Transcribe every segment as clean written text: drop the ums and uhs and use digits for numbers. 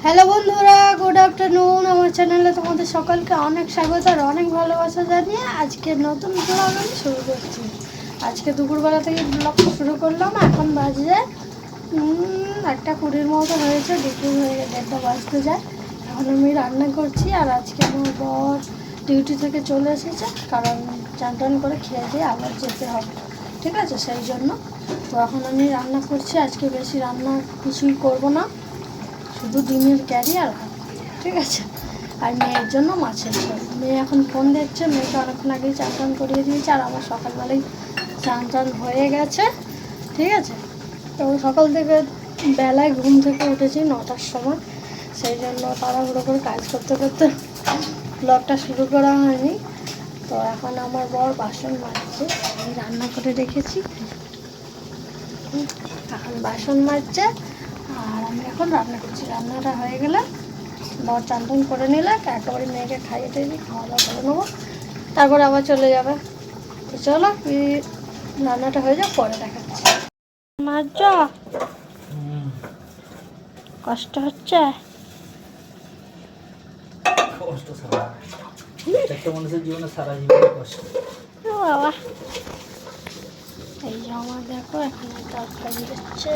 Hello বন্ধুরা, good afternoon. আমার চ্যানেলে তোমাদের সকলকে অনেক স্বাগত আর অনেক ভালোবাসা জানিয়ে আজকে নতুন ব্লগ আমি শুরু করছি। আজকে দুপুরবেলা থেকে ব্লগটা শুরু করলাম। এখন বাজে 1:20 মতো হয়েছে, দুপুর হয়ে 1:30 বাজতে যায়। এখন আমি রান্না করছি আর আজকে আমার বর ডিউটি থেকে চলে এসেছে, কারণ চান টান করে খেয়ে দিয়ে আবার যেতে হবে, ঠিক আছে? সেই জন্য তো এখন আমি রান্না করছি। আজকে বেশি রান্না কিছুই করব না, শুধু ডিমের ক্যারি আর ভাত, ঠিক আছে? আর মেয়ের জন্য মাছের ঝোল। মেয়ে এখন ফোন দেখছে, মেয়েকে অনেকক্ষণ আগেই চান টান করিয়ে দিয়েছে আর আমার সকালবেলায় চান টান হয়ে গেছে, ঠিক আছে? তো সকাল থেকে বেলায় ঘুম থেকে উঠেছি 9টার সময়, সেই জন্য তাড়াহুড়ো করে কাজ করতে করতে ব্লগটা শুরু করা হয়নি। তো এখন আমার বর বাসন মাজছে, আমি রান্না করে রেখেছি, এখন বাসন মাজছে আর আমি এখন রান্না করছি। রান্নাটা হয়ে গেলে বর চান টান করে নিলে একেবারে মেয়েকে খাইয়ে দিয়ে খাওয়া দাওয়া করে নেবো, তারপরে আবার চলে যাবে। তো চলো রান্নাটা হয়ে যাক, পরে দেখাচ্ছি। মাছ কষ্ট হচ্ছে, বাবা। এই যে আমার দেখো এখানে তরকারি হচ্ছে,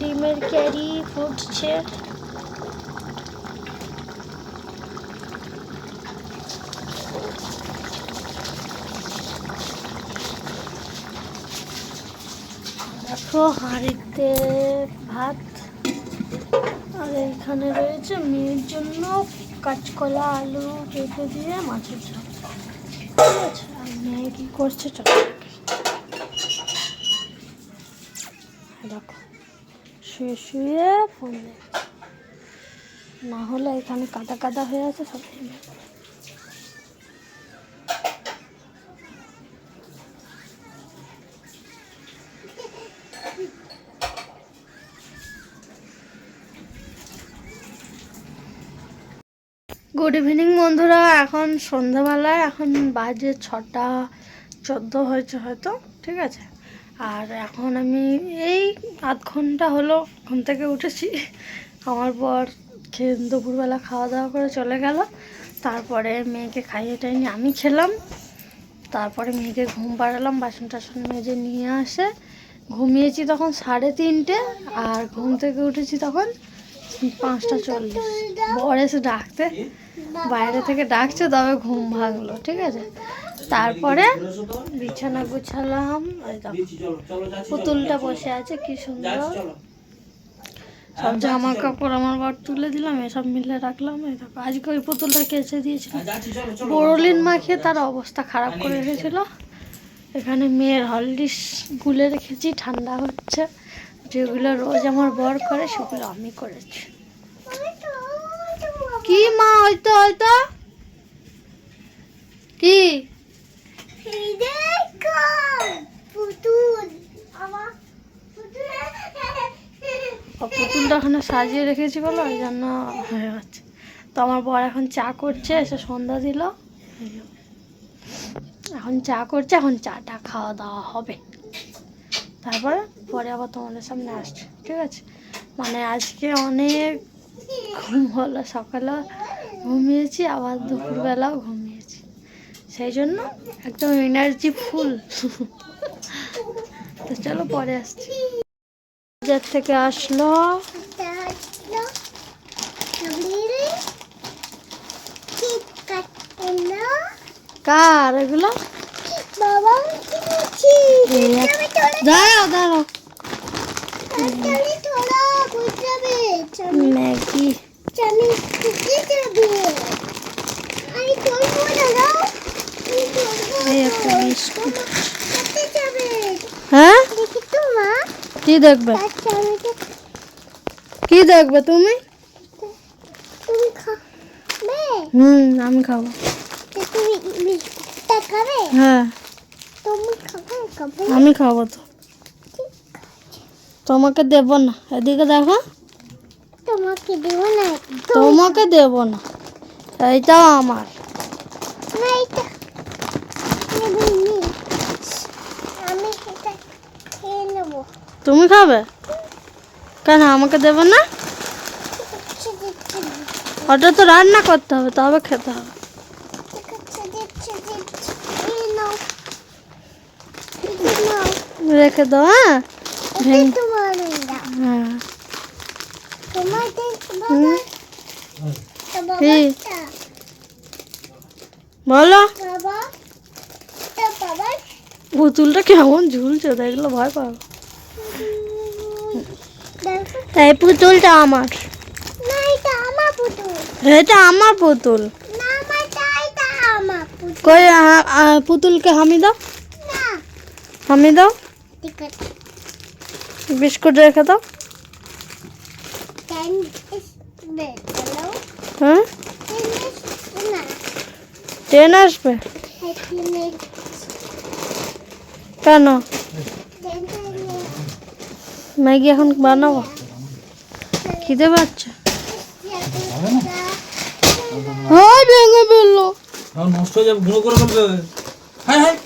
ডিমের ক্যারি ফুটছে। দেখো হাঁড়িতে ভাত, আর এইখানে রয়েছে মেয়ের জন্য কাঁচকলা আলু পেঁপে দিয়ে মাছের ঝোল, ঠিক আছে? আর মেয়ে কি করছে চলো দেখো, শুয়ে শুয়ে ফোন দেখছে, না হলে এখানে কাদা কাদা হয়ে আছে সব। গুড ইভিনিং বন্ধুরা, এখন সন্ধ্যাবেলায়, এখন বাজে 6:14 হয়েছে হয়তো, ঠিক আছে? আর এখন আমি এই আধ ঘন্টা হলো ঘুম থেকে উঠেছি। আমার বর দুপুরবেলা খাওয়া দাওয়া করে চলে গেল, তারপরে মেয়েকে খাইয়ে টাইয়ে আমি খেলাম, তারপরে মেয়েকে ঘুম পাড়ালাম, বাসন টাসন মেজে নিয়ে আসে ঘুমিয়েছি তখন 3:30, আর ঘুম থেকে উঠেছি তখন 5:40। বর এসে ডাকতে, বাইরে থেকে ডাকছে, তবে ঘুম ভাঙলো, ঠিক আছে? তারপরে বিছানা গুছালাম, পুতুলটা বসে আছে কি সুন্দর, সব জামা কাপড় আমার বর তুলে দিলাম, এসব মিলে রাখলাম। এই দেখো আজকে ওই পুতুলটা কেচে দিয়েছিলাম, বোরোলিন মাখিয়ে তার অবস্থা খারাপ করে রেখেছিল। এখানে মেয়ের হলডিস গুলে রেখেছি, ঠান্ডা হচ্ছে। যেগুলো রোজ আমার বর করে সেগুলো আমি করেছি। কি মা হয়তো হয়তো কি পুতুলটা ওখানে সাজিয়ে রেখেছি বলো, ওই জন্য হয়ে যাচ্ছে। তো আমার বর এখন চা করছে, এসে সন্ধ্যা দিল, এখন চা করছে, এখন চাটা খাওয়া দাওয়া হবে, তারপরে পরে আবার তোমাদের সামনে আসছে, ঠিক আছে? মানে আজকে অনেক ঘুম হলো, সকালে ঘুমিয়েছি আবার দুপুরবেলাও ঘুমিয়েছি, সেই জন্য একদম এনার্জি ফুল। তো চলো পরে আসছি। বাজার থেকে আসলো, কার এগুলো? দাঁড়াও দাঁড়াও, ম্যাগি, একটা বিস্কুট। হ্যাঁ কি দেখবে, কি দেখবে তুমি? আমি খাবো। হ্যাঁ আমি খাবো। তো তোমাকে দেব না, এদিকে দেখো, তোমাকে দেব না, তোমাকে দেব না, এইটাও আমার। তুমি খাবে কেন? আমাকে দেবে না? ওটা তো রান্না করতে হবে, তবে খেতে হবে। রেখে দাও। হ্যাঁ হ্যাঁ কি বলো? পুতুলটা কেমন ঝুলছে দেখলে ভয় পাবো। এই পুতুলটা আমার, এটা আমার পুতুল। কই পুতুলকে হামি দাও, হামি দাও। বিস্কুট রেখে দাও। হ্যাঁ ট্রেন আসবে কেন? ম্যাগি এখন বানাবো, খিদে পাচ্ছে। হ্যাঁ ভেঙে ফেললো, নষ্ট হয়ে যাবে, গুঁড়ো করে ফেলবে। হ্যাঁ হ্যাঁ